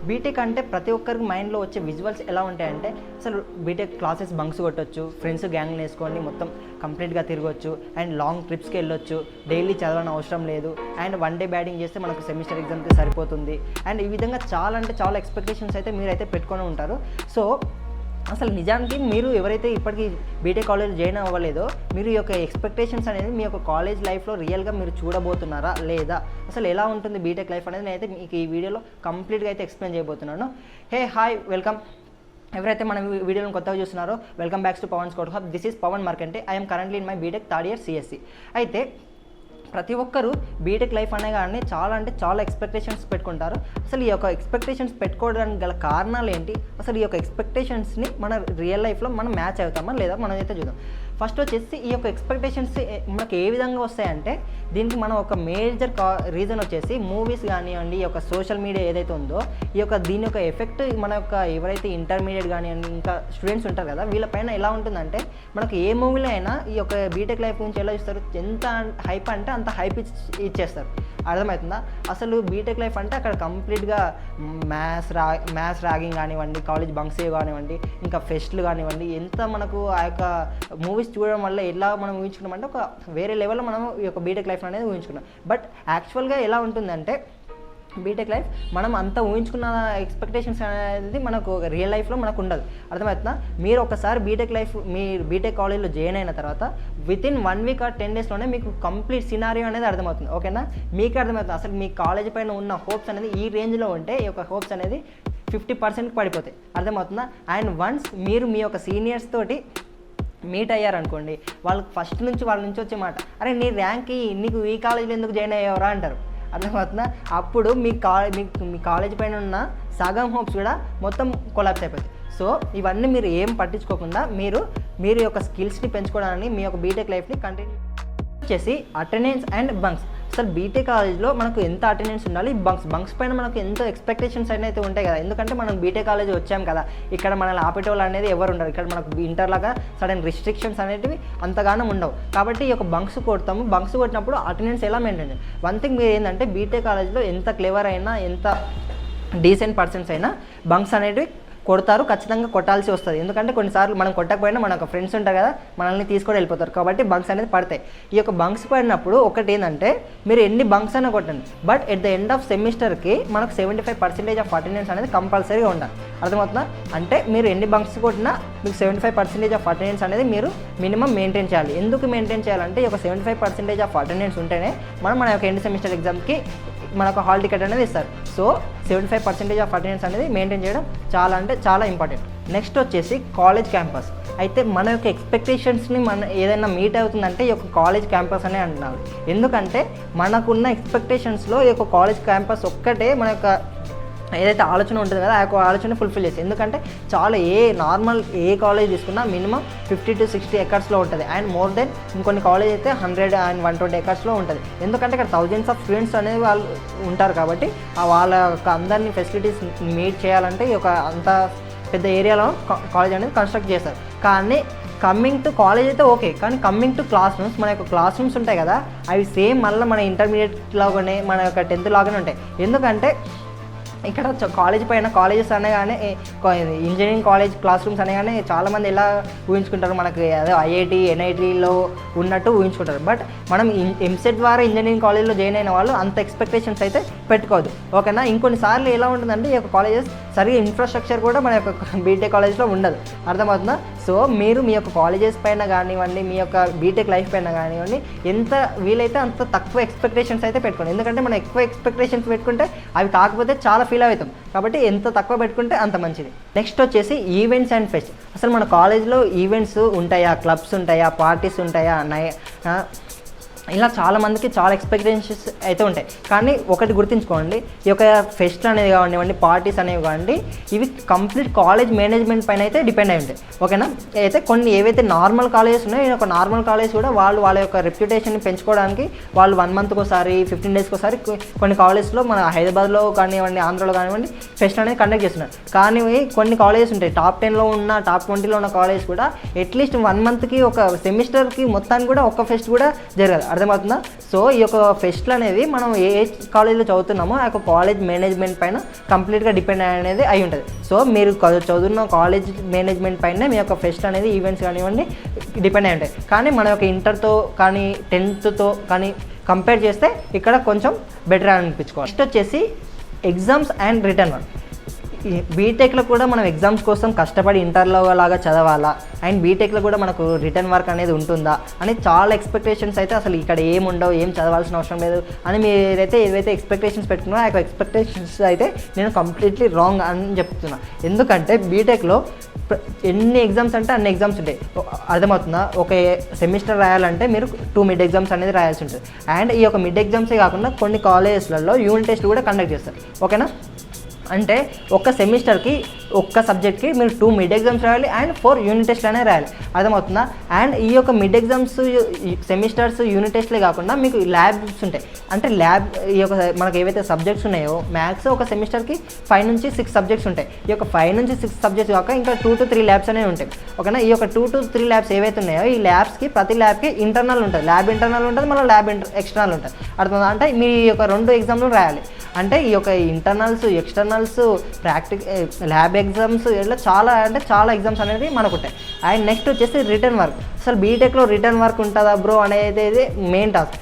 BTech అంటే ప్రతి ఒక్కరికి మైండ్లో వచ్చే విజువల్స్ ఎలా ఉంటాయంటే అసలు బీటెక్ క్లాసెస్ బంక్స్ కొట్టొచ్చు, ఫ్రెండ్స్ గ్యాంగ్లు వేసుకొని మొత్తం కంప్లీట్గా తిరగొచ్చు అండ్ లాంగ్ ట్రిప్స్కి వెళ్ళొచ్చు, డైలీ చదవని అవసరం లేదు అండ్ వన్ డే బ్యాటింగ్ చేస్తే మనకు సెమిస్టర్ ఎగ్జామ్కి సరిపోతుంది అండ్ ఈ విధంగా చాలా అంటే చాలా ఎక్స్పెక్టేషన్స్ అయితే మీరైతే పెట్టుకొని ఉంటారు. సో అసలు నిజానికి మీరు ఎవరైతే ఇప్పటికీ బీటెక్ కాలేజ్ జాయిన్ అవ్వలేదో మీరు ఈ యొక్క ఎక్స్పెక్టేషన్స్ అనేది మీ యొక్క కాలేజ్ లైఫ్లో రియల్గా మీరు చూడబోతున్నారా లేదా, అసలు ఎలా ఉంటుంది బీటెక్ లైఫ్ అనేది నేనైతే మీకు ఈ వీడియోలో కంప్లీట్గా అయితే ఎక్స్ప్లెయిన్ చేయబోతున్నాను. హే హాయ్ వెల్కమ్, ఎవరైతే మన వీడియోలను కొత్తగా చూస్తున్నారో welcome backs to Pavan scot hub. This is Pavan Markande. I'm currently in my BTech third year CSC. అయితే ప్రతి ఒక్కరు బీటెక్ లైఫ్ అనే కానీ చాలా అంటే చాలా ఎక్స్పెక్టేషన్స్ పెట్టుకుంటారు. అసలు ఈ యొక్క ఎక్స్పెక్టేషన్స్ పెట్టుకోవడానికి గల కారణాలు ఏంటి, అసలు ఈ యొక్క ఎక్స్పెక్టేషన్స్ని మన రియల్ లైఫ్లో మనం మ్యాచ్ అవుతామా లేదా మనం అయితే చూద్దాం. ఫస్ట్ వచ్చేసి ఈ యొక్క ఎక్స్పెక్టేషన్స్ మనకు ఏ విధంగా వస్తాయంటే దీనికి మనం ఒక మేజర్ రీజన్ వచ్చేసి మూవీస్ కానివ్వండి, ఈ యొక్క సోషల్ మీడియా ఏదైతే ఉందో దీని యొక్క ఎఫెక్ట్ మన యొక్క ఎవరైతే ఇంటర్మీడియట్ కానివ్వండి ఇంకా స్టూడెంట్స్ ఉంటారు కదా వీళ్ళపైన ఎలా ఉంటుందంటే మనకు ఏ మూవీలో అయినా ఈ యొక్క బీటెక్ లైఫ్ గురించి ఎలా చూస్తారు, ఎంత హైప్ అంటే అంత హైప్ ఇచ్చేస్తారు. అర్థమవుతుందా? అసలు బీటెక్ లైఫ్ అంటే అక్కడ కంప్లీట్గా మ్యాథ్స్ ర్యాగింగ్ కానివ్వండి, కాలేజ్ బంక్స్ కానివ్వండి, ఇంకా ఫెస్ట్లు కానివ్వండి, ఎంత మనకు ఆ యొక్క మూవీస్ చూడడం వల్ల ఎలా మనం ఊహించుకున్నాం అంటే ఒక వేరే లెవెల్లో మనం ఈ యొక్క బీటెక్ లైఫ్ అనేది ఊహించుకున్నాం. బట్ యాక్చువల్గా ఎలా ఉంటుందంటే బీటెక్ లైఫ్ మనం అంత ఊహించుకున్న ఎక్స్పెక్టేషన్స్ అనేది మనకు రియల్ లైఫ్లో మనకు ఉండదు. అర్థమవుతుందా? మీరు ఒకసారి బీటెక్ కాలేజ్లో జాయిన్ అయిన తర్వాత వితిన్ 1 వీక్ ఆర్ 10 డేస్లోనే మీకు కంప్లీట్ సినారియో అనేది అర్థమవుతుంది. ఓకేనా? మీకు అర్థమవుతుంది అసలు మీ కాలేజ్ పైన ఉన్న హోప్స్ అనేది ఈ రేంజ్లో ఉంటే ఈ యొక్క హోప్స్ అనేది 50% పడిపోతాయి. అర్థమవుతుందా? అండ్ వన్స్ మీరు మీ యొక్క సీనియర్స్ తోటి మీట్ అయ్యారనుకోండి, వాళ్ళకి ఫస్ట్ నుంచి వాళ్ళ నుంచి వచ్చే మాట, అరే నీ ర్యాంక్ నీకు ఈ కాలేజీలో ఎందుకు జాయిన్ అయ్యేవరా అంటారు. అర్థమవుతుందా? అప్పుడు మీ కాలేజ్ పైన ఉన్న సగం హోప్స్ కూడా మొత్తం కొలాప్స్ అయిపోతాయి. సో ఇవన్నీ మీరు ఏం పట్టించుకోకుండా మీరు యొక్క స్కిల్స్ని పెంచుకోవడానికి మీ యొక్క బీటెక్ లైఫ్ని కంటిన్యూ వచ్చేసి అటెండెన్స్ అండ్ బంక్స్. అసలు బీటెక్ కాలేజ్లో మనకు ఎంత అటెండెన్స్ ఉండాలి, బంక్స్ పైన మనకు ఎంత ఎక్స్పెక్టేషన్స్ అయితే ఉంటాయి కదా. ఎందుకంటే మనం బీటెక్ కాలేజ్ వచ్చాం కదా, ఇక్కడ మనల్ని ఆపేటోళ్ళు అనేది ఎవరు ఉండరు. ఇక్కడ మనకు ఇంటర్లాగా సడన్ రిస్ట్రిక్షన్స్ అనేటివి అంతగానో ఉండవు. కాబట్టి ఈ యొక్క బంక్స్ కొడతాము. బంక్స్ కొట్టినప్పుడు అటెండెన్స్ ఎలా మెయింటైన్ చేయాలి. వన్ థింగ్ మీరు ఏంటంటే బీటెక్ కాలేజ్లో ఎంత క్లెవర్ అయినా ఎంత డీసెంట్ పర్సన్స్ అయినా బంక్స్ అనేటివి కొడతారు, ఖచ్చితంగా కొట్టాల్సి వస్తుంది. ఎందుకంటే కొన్నిసార్లు మనం కొట్టకపోయినా మన ఒక ఫ్రెండ్స్ ఉంటారు కదా, మనల్ని తీసుకొని వెళ్ళిపోతారు. కాబట్టి బంక్స్ అనేది పడతాయి. ఈ యొక్క బంక్స్ పడినప్పుడు ఒకటి ఏంటంటే మీరు ఎన్ని బంక్స్ అయినా కొట్టండి, but at the end of సెమిస్టర్కి మనకు 75% ఆఫ్ అటెండెన్స్ అనేది కంపల్సరీగా ఉండాలి. అర్థమవుతుందా? అంటే మీరు ఎన్ని బంక్స్ కొట్టినా మీకు 75% ఆఫ్ అటెండెన్స్ అనేది మీరు మినిమం మెయింటైన్ చేయాలి. ఎందుకు మెయింటైన్ చేయాలంటే ఈ యొక్క 75% ఆఫ్ అటెండెన్స్ ఉంటేనే మన యొక్క ఎండ్ సెమిస్టర్ ఎగ్జామ్కి మనకు హాల్ టికెట్ అనేది ఇస్తారు. సో 75% ఆఫ్ అటెండెన్స్ అనేది మెయింటైన్ చేయడం చాలా అంటే చాలా ఇంపార్టెంట్. నెక్స్ట్ వచ్చేసి కాలేజ్ క్యాంపస్. అయితే మన యొక్క ఎక్స్పెక్టేషన్స్ని ఏదైనా మీట్ అవుతుందంటే ఈ యొక్క కాలేజ్ క్యాంపస్ అనే అంటున్నారు. ఎందుకంటే మనకున్న ఎక్స్పెక్టేషన్స్లో ఈ యొక్క కాలేజ్ క్యాంపస్ ఒక్కటే మన యొక్క ఏదైతే ఆలోచన ఉంటుంది కదా ఆ యొక్క ఆలోచన ఫుల్ఫిల్ చేస్తుంది. ఎందుకంటే చాలా ఏ కాలేజ్ తీసుకున్నా మినిమం 50 to 60 ఎకర్స్లో ఉంటుంది. అండ్ మోర్ దెన్ ఇంకొన్ని కాలేజ్ అయితే 100 and 120 ఎకర్స్లో ఉంటుంది. ఎందుకంటే ఇక్కడ థౌజండ్స్ ఆఫ్ స్టూడెంట్స్ అనేది వాళ్ళు ఉంటారు. కాబట్టి వాళ్ళ యొక్క అందరినీ ఫెసిలిటీస్ మీట్ చేయాలంటే ఈ యొక్క అంత పెద్ద ఏరియాలో కాలేజ్ అనేది కన్స్ట్రక్ట్ చేస్తారు. కానీ కమ్మింగ్ టు కాలేజ్ అయితే ఓకే, కానీ కమ్మింగ్ టు క్లాస్ రూమ్స్, మన యొక్క క్లాస్ రూమ్స్ ఉంటాయి కదా అవి సేమ్ మళ్ళీ మన ఇంటర్మీడియట్ లాగానే మన యొక్క 10th లాగానే ఉంటాయి. ఎందుకంటే ఇక్కడ కాలేజెస్ అనగానే ఇంజనీరింగ్ కాలేజ్ క్లాస్ రూమ్స్ అనగానే చాలామంది ఎలా ఊహించుకుంటారు, మనకి అదే ఐఐటి ఎన్ఐటీలో ఉన్నట్టు ఊహించుకుంటారు. బట్ మనం ఎంసెట్ ద్వారా ఇంజనీరింగ్ కాలేజ్లో జాయిన్ అయిన వాళ్ళు అంత ఎక్స్పెక్టేషన్స్ అయితే పెట్టుకోవద్దు. ఓకేనా? ఇంకొన్నిసార్లు ఎలా ఉంటుందంటే ఈ యొక్క కాలేజెస్ సరిగ్గా ఇన్ఫ్రాస్ట్రక్చర్ కూడా మన యొక్క బీటెక్ కాలేజ్లో ఉండదు. అర్థమవుతుందా? సో మీరు మీ యొక్క కాలేజెస్ పైన కానివ్వండి, మీ యొక్క బీటెక్ లైఫ్ పైన కానివ్వండి, ఎంత వీలైతే అంత తక్కువ ఎక్స్పెక్టేషన్స్ అయితే పెట్టుకోండి. ఎందుకంటే మనం ఎక్కువ ఎక్స్పెక్టేషన్స్ పెట్టుకుంటే అవి కాకపోతే చాలా ఫీల్ అవుతాం. కాబట్టి ఎంత తక్కువ పెట్టుకుంటే అంత మంచిది. నెక్స్ట్ వచ్చేసి ఈవెంట్స్ అండ్ ఫెస్ట్. అసలు మన కాలేజ్లో ఈవెంట్స్ ఉంటాయా, క్లబ్స్ ఉంటాయా, పార్టీస్ ఉంటాయా, ఇలా చాలామందికి చాలా ఎక్స్పెక్టేషన్స్ అయితే ఉంటాయి. కానీ ఒకటి గుర్తుంచుకోండి, ఈ యొక్క ఫెస్ట్ అనేది కానివ్వండి, పార్టీస్ అనేవి కానివ్వండి, ఇవి కంప్లీట్ కాలేజ్ మేనేజ్మెంట్ పైన అయితే డిపెండ్ అయి ఉంటాయి. ఓకేనా? అయితే కొన్ని ఏవైతే నార్మల్ కాలేజెస్ ఉన్నాయో ఈ యొక్క నార్మల్ కాలేజ్ కూడా వాళ్ళ యొక్క రెప్యుటేషన్ని పెంచుకోవడానికి వాళ్ళు 1 monthకి ఒకసారి 15 daysకి ఒకసారి కొన్ని కాలేజ్లో మన హైదరాబాద్లో కానివ్వండి, ఆంధ్రలో కానివ్వండి ఫెస్ట్ అనేది కండక్ట్ చేస్తున్నారు. కానీ కొన్ని కాలేజెస్ ఉంటాయి టాప్ 10లో ఉన్న, టాప్ 20లో ఉన్న కాలేజ్ కూడా అట్లీస్ట్ 1 monthకి ఒక సెమిస్టర్కి మొత్తానికి కూడా ఒక్క ఫెస్ట్ కూడా జరగదు. అర్థమవుతుందా? సో ఈ యొక్క ఫెస్ట్లు అనేది మనం ఏ కాలేజీలో చదువుతున్నామో ఆ యొక్క కాలేజ్ మేనేజ్మెంట్ పైన కంప్లీట్గా డిపెండ్ అనేది అయి ఉంటుంది. సో మీరు చదువుతున్న కాలేజ్ మేనేజ్మెంట్ పైన మీ యొక్క ఫెస్ట్ అనేది ఈవెంట్స్ కానివ్వండి డిపెండ్ అయి ఉంటాయి. కానీ మన యొక్క ఇంటర్తో కానీ 10th కానీ కంపేర్ చేస్తే ఇక్కడ కొంచెం బెటర్ అనిపించుకోవాలి. నెక్స్ట్ వచ్చేసి ఎగ్జామ్స్ అండ్ రిటర్న్ వర్క్. బీటెక్లో కూడా మనం ఎగ్జామ్స్ కోసం కష్టపడి ఇంటర్లో లాగా చదవాలా అండ్ బీటెక్లో కూడా మనకు రిటర్న్ వర్క్ అనేది ఉంటుందా అని చాలా ఎక్స్పెక్టేషన్స్ అయితే అసలు ఇక్కడ ఏం ఉండవు, ఏం చదవాల్సిన అవసరం లేదు అని మీరైతే ఏవైతే ఎక్స్పెక్టేషన్స్ పెట్టుకున్నారో ఆ యొక్క ఎక్స్పెక్టేషన్స్ అయితే నేను కంప్లీట్లీ రాంగ్ అని చెప్తున్నా. ఎందుకంటే బీటెక్లో ఎన్ని ఎగ్జామ్స్ అంటే అన్ని ఎగ్జామ్స్ ఉంటాయి. అర్థమవుతుందా? ఒక సెమిస్టర్ రాయాలంటే మీరు 2 మిడ్ ఎగ్జామ్స్ అనేది రాయాల్సి ఉంటుంది. అండ్ ఈ యొక్క మిడ్ ఎగ్జామ్సే కాకుండా కొన్ని కాలేజెస్లలో యూనిట్ టెస్ట్ కూడా కండక్ట్ చేస్తారు. ఓకేనా? అంటే ఒక్క సెమిస్టర్కి ఒక్క సబ్జెక్ట్కి మీరు 2 మిడ్ ఎగ్జామ్స్ రాయాలి అండ్ 4 యూనిట్ టెస్ట్లు అనేది రాయాలి. అర్థమవుతుందా? అండ్ ఈ యొక్క మిడ్ ఎగ్జామ్స్ సెమిస్టర్స్ యూనిట్ టెస్ట్లే కాకుండా మీకు ల్యాబ్స్ ఉంటాయి. అంటే ల్యాబ్ ఈ యొక్క మనకు ఏవైతే సబ్జెక్ట్స్ ఉన్నాయో మ్యాథ్స్ ఒక సెమిస్టర్కి 5 నుంచి 6 సబ్జెక్ట్స్ ఉంటాయి. ఈ యొక్క 5 నుంచి 6 సబ్జెక్ట్స్ కాక ఇంకా 2 to 3 ల్యాబ్స్ అనేవి ఉంటాయి. ఓకేనా? ఈ యొక్క 2 to 3 ల్యాబ్స్ ఏవైతే ఉన్నాయో ఈ ల్యాబ్స్కి ప్రతి ల్యాబ్కి ఇంటర్నల్ ఉంటుంది, ల్యాబ్ ఇంటర్నల్ ఉంటుంది, మళ్ళీ ల్యాబ్ ఎక్స్టర్నల్ ఉంటుంది. అర్థమవుతుందా? అంటే మీ యొక్క 2 ఎగ్జామ్లు రాయాలి. అంటే ఈ యొక్క ఇంటర్నల్స్, ఎక్స్టర్నల్స్, ల్యాబ్ ఎగ్జామ్స్ ఇలా చాలా ఎగ్జామ్స్ అనేది మనకు ఉంటాయి. అండ్ నెక్స్ట్ వచ్చేసి రిటర్న్ వర్క్. అసలు బీటెక్లో రిటర్న్ వర్క్ ఉంటుందా బ్రో అనేది మెయిన్ టాస్క్.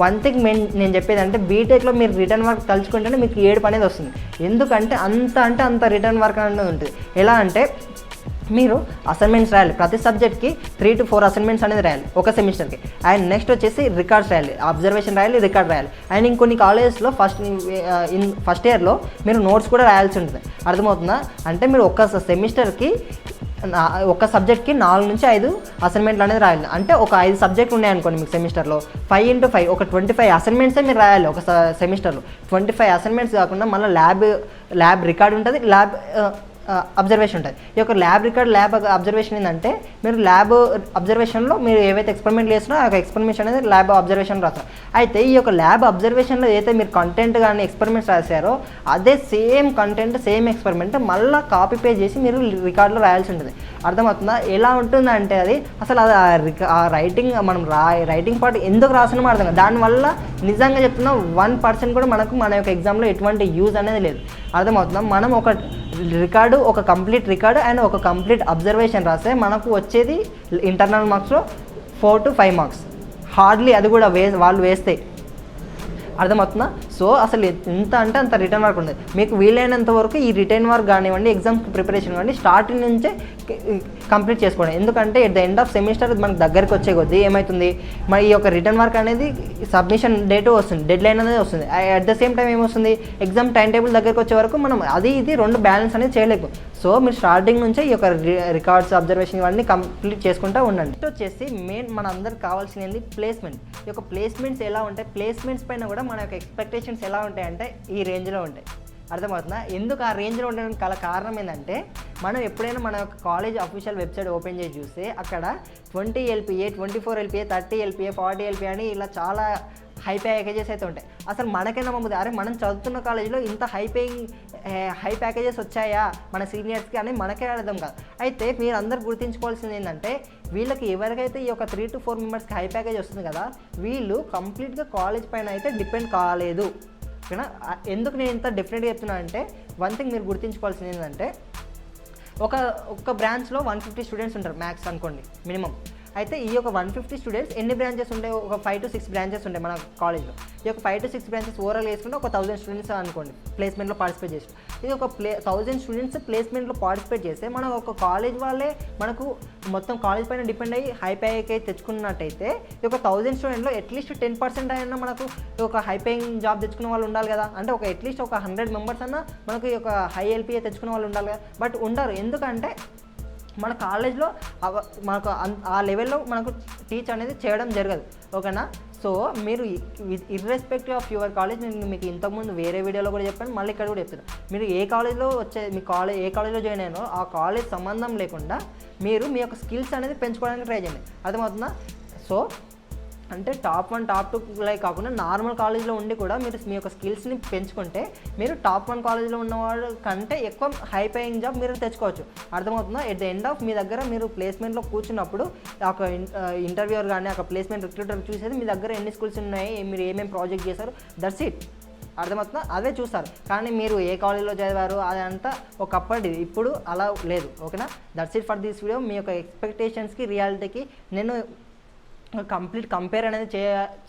వన్ థింగ్ నేను చెప్పేది అంటే బీటెక్లో మీరు రిటర్న్ వర్క్ తలుచుకుంటేనే మీకు ఏడుపు అనేది వస్తుంది. ఎందుకంటే అంత రిటర్న్ వర్క్ అనేది ఉంటుంది. ఎలా అంటే మీరు అసైన్మెంట్స్ రాయాలి, ప్రతి సబ్జెక్ట్కి 3 to 4 అసైన్మెంట్స్ అనేది రాయాలి ఒక సెమిస్టర్కి. అండ్ నెక్స్ట్ వచ్చేసి రికార్డ్స్ రాయాలి, అబ్జర్వేషన్ రాయాలి, రికార్డ్ రాయాలి. అండ్ ఇంకొన్ని కాలేజెస్లో ఫస్ట్ ఇయర్లో మీరు నోట్స్ కూడా రాయాల్సి ఉంటుంది. అర్థమవుతుందా? అంటే మీరు ఒక్క సెమిస్టర్కి ఒక సబ్జెక్ట్కి 4 నుంచి 5 అసైన్మెంట్లు అనేది రాయాలి. అంటే ఒక 5 సబ్జెక్టులు ఉన్నాయనుకోండి మీకు సెమిస్టర్లో 5 into 5 ఒక 25 అసైన్మెంట్సే మీరు రాయాలి ఒక సెమిస్టర్లో. 25 అసైన్మెంట్స్ కాకుండా మళ్ళీ ల్యాబ్ రికార్డ్ ఉంటుంది, ల్యాబ్ అబ్జర్వేషన్ ఉంటుంది. ఈ యొక్క ల్యాబ్ రికార్డ్, ల్యాబ్ అబ్జర్వేషన్ ఏంటంటే మీరు ల్యాబ్ అబ్జర్వేషన్లో మీరు ఏవైతే ఎక్స్పెరిమెంట్ చేసినా ఆ యొక్క ఎక్స్పెరిమెంట్ అనేది ల్యాబ్ అబ్జర్వేషన్ రాస్తారు. అయితే ఈ యొక్క ల్యాబ్ అబ్జర్వేషన్లో ఏదైతే మీరు కంటెంట్ కానీ ఎక్స్పెరిమెంట్స్ రాశారో అదే సేమ్ కంటెంట్ సేమ్ ఎక్స్పెరిమెంట్ మళ్ళీ కాపీ పేస్ట్ చేసి మీరు రికార్డులో రాయాల్సి ఉంటుంది. అర్థమవుతుందా? ఎలా ఉంటుందంటే అది అసలు ఆ రైటింగ్ మనం రైటింగ్ పార్ట్ ఎందుకు రాసినామో అర్థం కాదు. దానివల్ల నిజంగా చెప్తున్నా 1% కూడా మన యొక్క ఎగ్జామ్లో ఎటువంటి యూజ్ అనేది లేదు. అర్థమవుతుందా? మనం ఒక రికార్డు, ఒక కంప్లీట్ రికార్డు అండ్ ఒక కంప్లీట్ అబ్జర్వేషన్ రాస్తే మనకు వచ్చేది ఇంటర్నల్ మార్క్స్లో 4 to 5 మార్క్స్ హార్డ్లీ. అది కూడా వాళ్ళు వేస్తే. అర్థమవుతుందా? సో అసలు ఎంత అంటే అంత రిటర్న్ వర్క్ ఉంటుంది. మీకు వీలైనంత వరకు ఈ రిటర్న్ వర్క్ కానివ్వండి, ఎగ్జామ్ ప్రిపరేషన్ కానివ్వండి స్టార్టింగ్ నుంచే కంప్లీట్ చేసుకోండి. ఎందుకంటే at the end of semester మనకు దగ్గరికి వచ్చే కొద్దీ ఏమవుతుంది, మరి ఈ యొక్క రిటర్న్ వర్క్ అనేది సబ్మిషన్ డేట్ వస్తుంది, డెడ్ లైన్ అనేది వస్తుంది. అట్ ద సేమ్ టైం ఏమొస్తుంది, ఎగ్జామ్ టైం టేబుల్ దగ్గరికి వచ్చే వరకు మనం ఇది 2 బ్యాలెన్స్ అనేది చేయలేము. సో మీరు స్టార్టింగ్ నుంచే ఈ యొక్క రికార్డ్స్, అబ్జర్వేషన్ ఇవన్నీ కంప్లీట్ చేసుకుంటూ ఉండండి. నెక్స్ట్ వచ్చేసి మెయిన్ మన అందరికి కావాల్సింది ప్లేస్మెంట్. ఈ యొక్క ప్లేస్మెంట్స్ ఎలా ఉంటాయి, ప్లేస్మెంట్స్ పైన కూడా మన యొక్క ఎక్స్పెక్టేషన్స్ ఎలా ఉంటాయంటే ఈ రేంజ్లో ఉంటాయి. అర్థమవుతుందా? ఎందుకు ఆ రేంజ్లో ఉండడానికి కారణం ఏంటంటే మనం ఎప్పుడైనా మన యొక్క కాలేజ్ అఫీషియల్ వెబ్సైట్ ఓపెన్ చేసి చూస్తే అక్కడ 20 LPA, 24 LPA, 30 LPA, 40 LPA అని ఇలా చాలా హై ప్యాకేజెస్ అయితే ఉంటాయి. అసలు మనకైనా నమ్ముతుంది, అరే మనం చదువుతున్న కాలేజీలో ఇంత హై ప్యాకేజెస్ వచ్చాయా మన సీనియర్స్కి అని మనకే అర్థం కాదు. అయితే మీరు అందరు గుర్తుంచుకోవాల్సింది ఏంటంటే వీళ్ళకి ఎవరికైతే ఈ యొక్క 3 to 4 మెంబర్స్కి హై ప్యాకేజ్ వస్తుంది కదా వీళ్ళు కంప్లీట్గా కాలేజ్ పైన అయితే డిపెండ్ కాలేదు. ఓకేనా? ఎందుకు నేను ఇంత డెఫినెట్గా చెప్తున్నా అంటే వన్ థింగ్ మీరు గుర్తుంచుకోవాల్సింది ఏంటంటే ఒక బ్రాంచ్లో 150 స్టూడెంట్స్ ఉంటారు మ్యాథ్స్ అనుకోండి మినిమం. అయితే ఈ యొక్క 150 స్టూడెంట్స్ ఎన్ని బ్రాంచెస్ ఉంటాయి, ఒక 5 to 6 బ్రాంచెస్ ఉంటాయి మన కాలేజ్లో. ఈ యొక్క 5 to 6 బ్రాంచెస్ ఓవరాల్ వేసుకుంటే ఒక 1000 స్టూడెంట్స్ అనుకోండి ప్లేస్మెంట్లో పార్టిసిపేట్ చేసి. ఇది ఒక 1000 స్టూడెంట్స్ ప్లేస్మెంట్లో పార్టిసిపేట్ చేస్తే మనం ఒక కాలేజ్ వాళ్ళే మనకు మొత్తం కాలేజ్ పైన డిపెండ్ అయ్యి హై ప్యాకేజ్ తెచ్చుకున్నట్టయితే ఈ యొక్క 1000 స్టూడెంట్లో అట్లీస్ట్ 10% అయినా మనకు ఒక హై పేయింగ్ జాబ్ తెచ్చుకున్న వాళ్ళు ఉండాలి కదా. అంటే అట్లీస్ట్ ఒక 100 మెంబర్స్ అన్నా మనకు ఈ యొక్క హై LPA తెచ్చుకున్న వాళ్ళు ఉండాలి కదా. బట్ ఉండరు. ఎందుకంటే మన కాలేజ్లో మనకు ఆ లెవెల్లో మనకు టీచ్ అనేది చేయడం జరగదు. ఓకేనా? సో మీరు ఇర్రెస్పెక్టివ్ ఆఫ్ యువర్ కాలేజ్, నేను మీకు ఇంతకుముందు వేరే వీడియోలో కూడా చెప్పాను, మళ్ళీ ఇక్కడ కూడా చెప్తాను. మీరు ఏ కాలేజ్లో ఏ కాలేజ్లో జాయిన్ అయ్యానో ఆ కాలేజ్ సంబంధం లేకుండా మీరు మీ యొక్క స్కిల్స్ అనేది పెంచుకోవడానికి ట్రై చేయండి. అర్థమవుతుందా? సో అంటే టాప్ 1 టాప్ 2 కాకుండా నార్మల్ కాలేజ్లో ఉండి కూడా మీరు మీ యొక్క స్కిల్స్ని పెంచుకుంటే మీరు టాప్ 1 కాలేజ్లో ఉన్నవాడు కంటే ఎక్కువ హై పేయింగ్ జాబ్ మీరు తెచ్చుకోవచ్చు. అర్థమవుతుందా? ఎట్ ద ఎండ్ ఆఫ్ మీ దగ్గర మీరు ప్లేస్మెంట్లో కూర్చున్నప్పుడు ఒక ఇంటర్వ్యూర్ కానీ ఒక ప్లేస్మెంట్ రిక్రూటర్ చూసేది మీ దగ్గర ఎన్ని స్కిల్స్ ఉన్నాయి, మీరు ఏమేమి ప్రాజెక్ట్ చేశారు, దట్స్ ఇట్. అర్థమవుతుందా? అదే చూస్తారు. కానీ మీరు ఏ కాలేజీలో చదివారు అదంతా ఒకప్పటిది, ఇప్పుడు అలా లేదు. ఓకేనా? That's it for this video. మీ యొక్క ఎక్స్పెక్టేషన్స్కి రియాలిటీకి నేను కంప్లీట్ కంపేర్ అనేది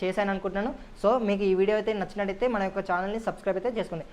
చేశాను అనుకుంటున్నాను. సో మీకు ఈ వీడియో అయితే నచ్చినట్టయితే మన యొక్క ఛానల్ని సబ్స్క్రైబ్ అయితే చేసుకోండి.